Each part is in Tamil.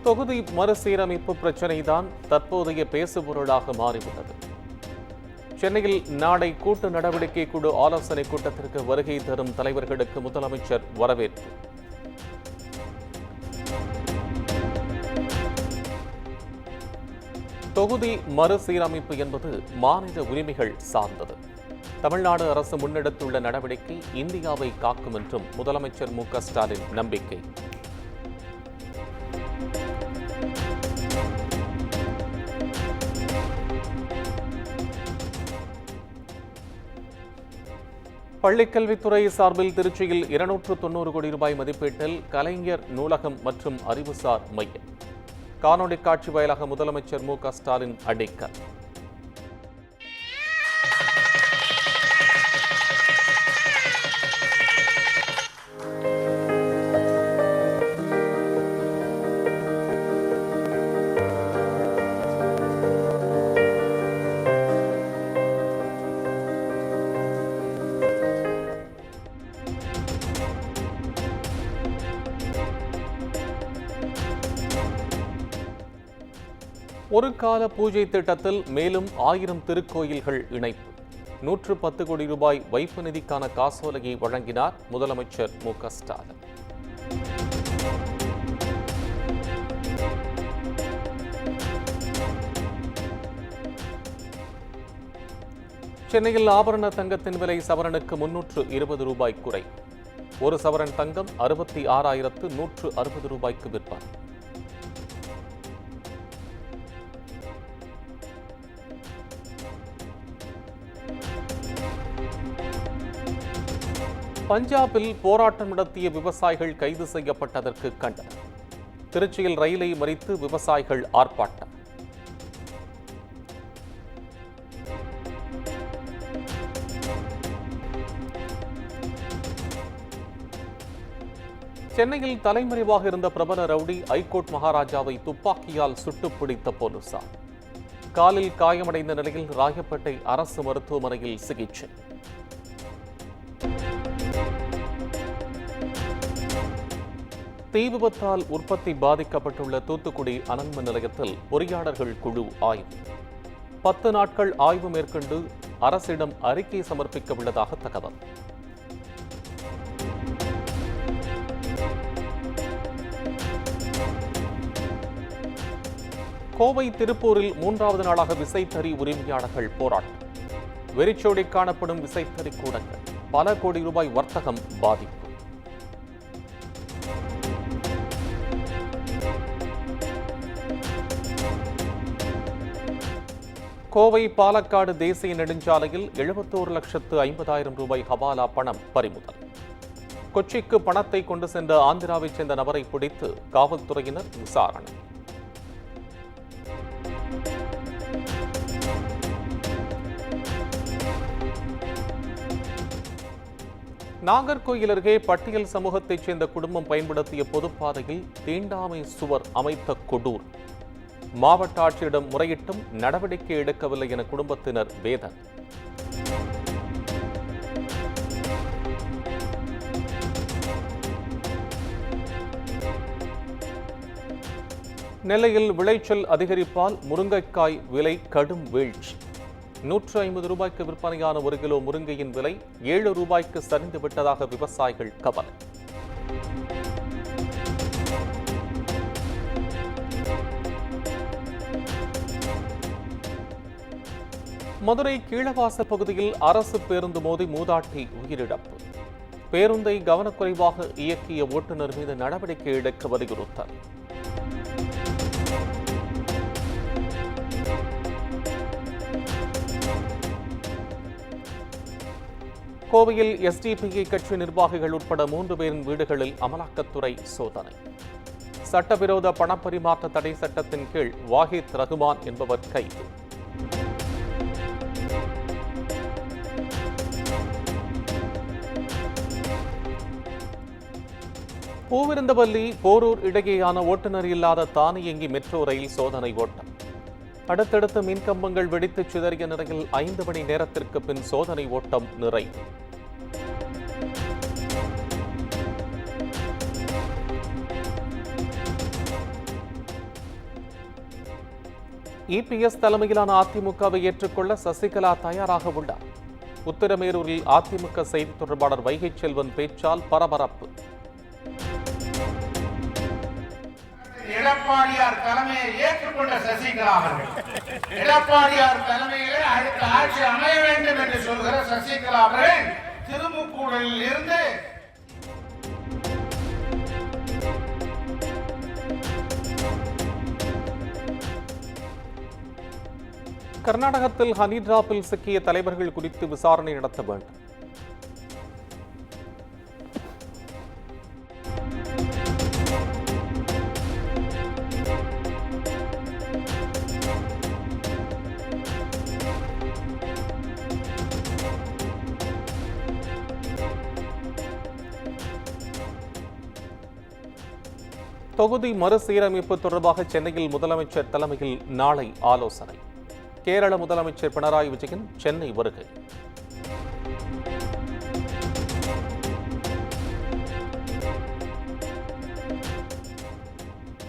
தொகுதி மறுசீரமைப்பு பிரச்சினைதான் தற்போதைய பேசுபொருளாக மாறியுள்ளது. சென்னையில் நாளை கூட்டு நடவடிக்கை குழு ஆலோசனை கூட்டத்திற்கு வருகை தரும் தலைவர்களுக்கு முதலமைச்சர் வரவேற்பு. தொகுதி மறுசீரமைப்பு என்பது மாநில உரிமைகள் சார்ந்தது. தமிழ்நாடு அரசு முன்னெடுத்துள்ள நடவடிக்கை இந்தியாவை காக்கும் என்றும் முதலமைச்சர் மு.க.ஸ்டாலின் நம்பிக்கை. பள்ளிக்கல்வித்துறை சார்பில் திருச்சியில் 290 கோடி ரூபாய் மதிப்பீட்டில் கலைஞர் நூலகம் மற்றும் அறிவுசார் மையம். காணொலி காட்சி வாயிலாக முதலமைச்சர் மு.க.ஸ்டாலின் அடிக்கல். ஒரு கால பூஜை திட்டத்தில் மேலும் 1000 திருக்கோயில்கள் இணைப்பு. 110 கோடி ரூபாய் வைப்பு நிதிக்கான காசோலையை வழங்கினார் முதலமைச்சர் மு.க.ஸ்டாலின். சென்னையில் ஆபரண தங்கத்தின் விலை சவரனுக்கு 320 ரூபாய் குறை. ஒரு சவரன் தங்கம் 66,160 ரூபாய்க்கு விற்பனை. பஞ்சாபில் போராட்டம் நடத்திய விவசாயிகள் கைது செய்யப்பட்டதற்கு கண்டனம். திருச்சியில் ரயிலை மறித்து விவசாயிகள் ஆர்ப்பாட்டம். சென்னையில் தலைமறைவாக இருந்த பிரபல ரவுடி ஐகோர்ட் மகாராஜாவை துப்பாக்கியால் சுட்டுப் பிடித்த போலீசார். காலில் காயமடைந்த நிலையில் ராயப்பேட்டை அரசு மருத்துவமனையில் சிகிச்சை. தீ விபத்தால் உற்பத்தி பாதிக்கப்பட்டுள்ள தூத்துக்குடி அனல்மின் நிலையத்தில் பொறியாளர்கள் குழு ஆய்வு. 10 நாட்கள் ஆய்வு மேற்கொண்டு அரசிடம் அறிக்கை சமர்ப்பிக்க உள்ளதாக தகவல். கோவை திருப்பூரில் 3வது நாளாக விசைத்தறி உரிமையாளர்கள் போராட்டம். வெறிச்சோடி காணப்படும் விசைத்தறி கூடங்கள். பல கோடி ரூபாய் வர்த்தகம் பாதிப்பு. கோவை பாலக்காடு தேசிய நெடுஞ்சாலையில் 71,50,000 ரூபாய் ஹவாலா பணம் பறிமுதல். கொச்சிக்கு பணத்தை கொண்டு சென்ற ஆந்திராவைச் சேர்ந்த நபரை பிடித்து காவல்துறையினர் விசாரணை. நாகர்கோயில் அருகே பட்டியல் சமூகத்தைச் சேர்ந்த குடும்பம் பயன்படுத்திய பொதுப்பாதையில் தீண்டாமை சுவர் அமைத்த கொடூர். மாவட்ட ஆட்சியரிடம் முறையிட்டும் நடவடிக்கை எடுக்கவில்லை என குடும்பத்தினர் வேதனை. நெல்லையில் விளைச்சல் அதிகரிப்பால் முருங்கைக்காய் விலை கடும் வீழ்ச்சி. 150 ரூபாய்க்கு விற்பனையான 1 கிலோ முருங்கையின் விலை 7 ரூபாய்க்கு சரிந்து விட்டதாக விவசாயிகள் கவலை. மதுரை கீழவாசல் பகுதியில் அரசு பேருந்து மோதி மூதாட்டி உயிரிழப்பு. பேருந்தை கவனக்குறைவாக இயக்கிய ஓட்டுநர் மீது நடவடிக்கை எடுக்க வலியுறுத்தல். கோவையில் எஸ்டிபிஐ கட்சி நிர்வாகிகள் உட்பட 3 பேரின் வீடுகளில் அமலாக்கத்துறை சோதனை. சட்டவிரோத பணப்பரிமாற்ற தடை சட்டத்தின் கீழ் வாஹித் ரகுமான் என்பவர் கைது. பூவிருந்தவல்லி போரூர் இடையேயான ஓட்டுநர் இல்லாத தானியங்கி மெட்ரோ ரயில் சோதனை ஓட்டம். அடுத்தடுத்து மின்கம்பங்கள் வெடித்து சிதறிய நிலையில் 5 மணி நேரத்திற்கு பின் சோதனை ஓட்டம் நிறைவு. இபிஎஸ் தலைமையிலான அதிமுகவை ஏற்றுக்கொள்ள சசிகலா தயாராக உள்ளார். உத்திரமேரூரில் அதிமுக செய்தி தொடர்பாளர் வைகை செல்வன் பேச்சால் பரபரப்பு. எடப்பாடியார் தலைமையை ஏற்றுக்கொண்ட சசிகலா அவர்கள் எடப்பாடியார் தலைமையிலே அடுத்த ஆட்சி அமைய வேண்டும் என்று சொல்கிற சசிகலா அவர்கள் திருமுக்கூடலில் இருந்து கர்நாடகத்தில் ஹனி டிராப்பில் சிக்கிய தலைவர்கள் குறித்து விசாரணை நடத்த வேண்டும். தொகுதி மறுசீரமைப்பு தொடர்பாக சென்னையில் முதலமைச்சர் தலைமையில் நாளை ஆலோசனை. கேரள முதலமைச்சர் பினராயி விஜயன் சென்னை வருகை.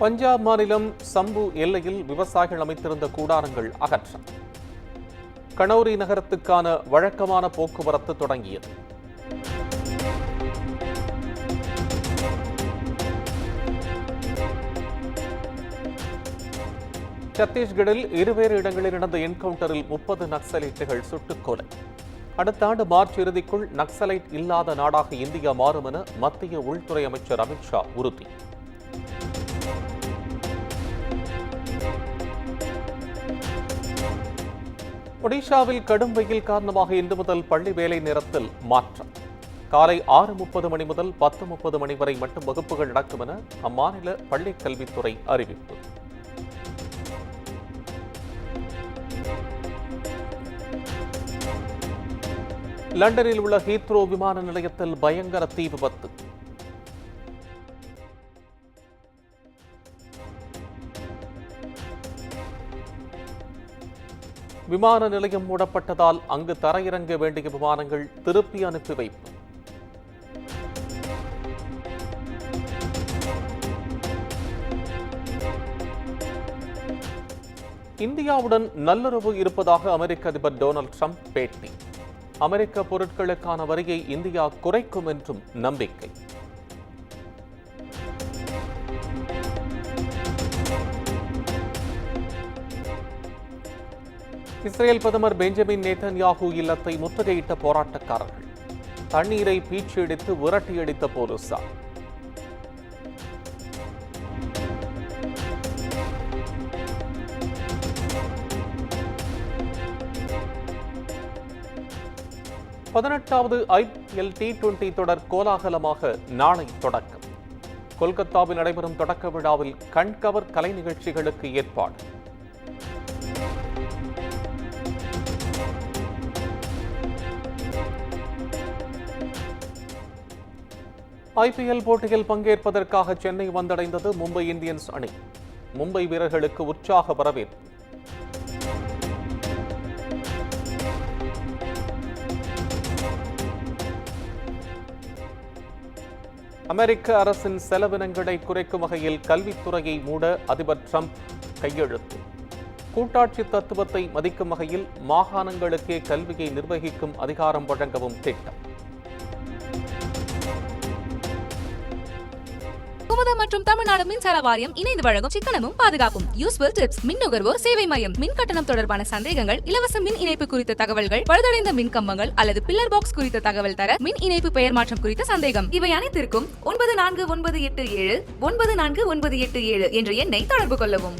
பஞ்சாப் மாநிலம் சம்பு எல்லையில் விவசாயிகள் அமைத்திருந்த கூடாரங்கள் அகற்றம். கனௌரி நகரத்துக்கான வழக்கமான போக்குவரத்து தொடங்கியது. சத்தீஸ்கரில் இருவேறு இடங்களில் நடந்த என்கவுண்டரில் 30 நக்சலைட்டுகள் சுட்டுக் கொலை. அடுத்த ஆண்டு மார்ச் இறுதிக்குள் நக்சலைட் இல்லாத நாடாக இந்தியா மாறும் என மத்திய உள்துறை அமைச்சர் அமித்ஷா உறுதி. ஒடிஷாவில் கடும் வெயில் காரணமாக இன்று முதல் பள்ளி வேலை நேரத்தில் மாற்றம். காலை 6:30 மணி முதல் 10:30 மணி வரை மட்டும் வகுப்புகள் நடக்கும் என அம்மாநில பள்ளிக் கல்வித்துறை அறிவிப்பு. லண்டனில் உள்ள ஹீத்ரோ விமான நிலையத்தில் பயங்கர தீ விபத்து. விமான நிலையம் மூடப்பட்டதால் அங்கு தரையிறங்க வேண்டிய விமானங்கள் திருப்பி அனுப்பி வைப்பு. இந்தியாவுடன் நல்லுறவு இருப்பதாக அமெரிக்க அதிபர் டொனால்ட் ட்ரம்ப் பேட்டி. அமெரிக்க பொருட்களுக்கான வரியை இந்தியா குறைக்கும் என்றும் நம்பிக்கை. இஸ்ரேல் பிரதமர் பெஞ்சமின் நேதன்யாகு இல்லத்தை முற்றுகையிட்ட போராட்டக்காரர்கள். தண்ணீரை பீச்சியடித்து விரட்டியடித்த போலீசார். பதினெட்டாவது IPL T20 தொடர் கோலாகலமாக நாளை தொடக்கம். கொல்கத்தாவில் நடைபெறும் தொடக்க விழாவில் கண்கவர் கலை நிகழ்ச்சிகளுக்கு ஏற்பாடு. IPL போட்டியில் பங்கேற்பதற்காக சென்னை வந்தடைந்தது மும்பை இந்தியன்ஸ் அணி. மும்பை வீரர்களுக்கு உற்சாக வரவேற்பு. அமெரிக்க அரசின் செலவினங்களை குறைக்கும் வகையில் கல்வித்துறையை மூட அதிபர் ட்ரம்ப் கையெழுத்து. கூட்டாட்சி தத்துவத்தை மதிக்கும் வகையில் மாகாணங்களுக்கே கல்வியை நிர்வகிக்கும் அதிகாரம் வழங்கவும் திட்டம். குமுதம் மற்றும் தமிழ்நாடு மின்சார வாரியம் இணைந்து வழங்கும் சிக்கனமும் பாதுகாப்பும் யூஸ்ஃபுல் டிப்ஸ். மின் நுகர்வோர் சேவை மையம். மின் கட்டணம் தொடர்பான சந்தேகங்கள், இலவச மின் இணைப்பு குறித்த தகவல்கள், பழுதடைந்த மின் கம்பங்கள் அல்லது பில்லர் பாக்ஸ் குறித்த தகவல் தர, மின் இணைப்பு பெயர் மாற்றம் குறித்த சந்தேகம், இவை அனைத்திற்கும் 9497 9497 என்ற எண்ணை தொடர்பு கொள்ளவும்.